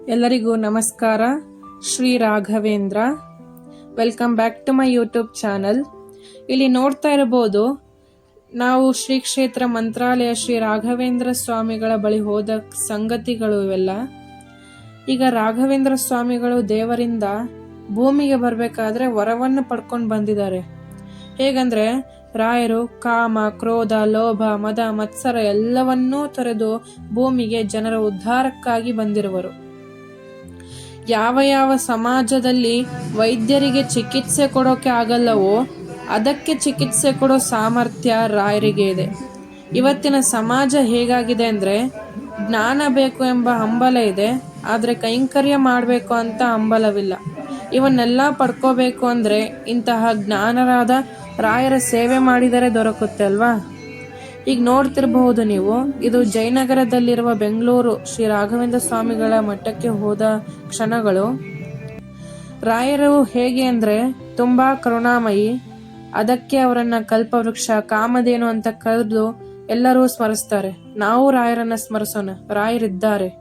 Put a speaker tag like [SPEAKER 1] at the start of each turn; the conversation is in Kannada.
[SPEAKER 1] ಎಲ್ಲರಿಗೂ ನಮಸ್ಕಾರ. Shri Raghavendra. Welcome back to my YouTube channel. ಇಲ್ಲಿ ನೋಡ್ತಾ ಇರಬಹುದು, ನಾವು ಶ್ರೀ ಕ್ಷೇತ್ರ ಮಂತ್ರಾಲಯ ಶ್ರೀ ರಾಘವೇಂದ್ರ ಸ್ವಾಮಿಗಳ ಬಳಿ ಹೋದ ಸಂಗತಿಗಳು ಇವೆಲ್ಲ. ಈಗ ರಾಘವೇಂದ್ರ ಸ್ವಾಮಿಗಳು ದೇವರಿಂದ ಭೂಮಿಗೆ ಬರಬೇಕಾದ್ರೆ ವರವನ್ನು ಪಡ್ಕೊಂಡು ಬಂದಿದ್ದಾರೆ. ಹೇಗಂದ್ರೆ, ರಾಯರು ಕಾಮ, ಕ್ರೋಧ, ಲೋಭ, ಮದ, ಮತ್ಸರ ಎಲ್ಲವನ್ನೂ ತೊರೆದು ಭೂಮಿಗೆ ಜನರ ಉದ್ಧಾರಕ್ಕಾಗಿ ಬಂದಿರುವರು. ಯಾವ ಯಾವ ಸಮಾಜದಲ್ಲಿ ವೈದ್ಯರಿಗೆ ಚಿಕಿತ್ಸೆ ಕೊಡೋಕೆ ಆಗಲ್ಲವೋ ಅದಕ್ಕೆ ಚಿಕಿತ್ಸೆ ಕೊಡೋ ಸಾಮರ್ಥ್ಯ ರಾಯರಿಗೆ ಇದೆ. ಇವತ್ತಿನ ಸಮಾಜ ಹೇಗಾಗಿದೆ ಅಂದ್ರೆ, ಜ್ಞಾನ ಬೇಕು ಎಂಬ ಹಂಬಲ ಇದೆ, ಆದ್ರೆ ಕೈಂಕರ್ಯ ಮಾಡಬೇಕು ಅಂತ ಹಂಬಲವಿಲ್ಲ. ಇವನ್ನೆಲ್ಲ ಪಡ್ಕೋಬೇಕು ಅಂದ್ರೆ ಇಂತಹ ಜ್ಞಾನರಾದ ರಾಯರ ಸೇವೆ ಮಾಡಿದರೆ ದೊರಕುತ್ತೆ ಅಲ್ವಾ. ಈಗ ನೋಡ್ತಿರಬಹುದು ನೀವು, ಇದು ಜಯನಗರದಲ್ಲಿರುವ ಬೆಂಗಳೂರು ಶ್ರೀ ರಾಘವೇಂದ್ರ ಸ್ವಾಮಿಗಳ ಮಠಕ್ಕೆ ಹೋದ ಕ್ಷಣಗಳು. ರಾಯರು ಹೇಗೆ ಅಂದ್ರೆ ತುಂಬಾ ಕರುಣಾಮಯಿ. ಅದಕ್ಕೆ ಅವರನ್ನ ಕಲ್ಪವೃಕ್ಷ, ಕಾಮಧೇನು ಅಂತ ಕರೆದು ಎಲ್ಲರೂ ಸ್ಮರಿಸ್ತಾರೆ. ನಾವು ರಾಯರನ್ನ ಸ್ಮರಿಸೋಣ, ರಾಯರಿದ್ದಾರೆ.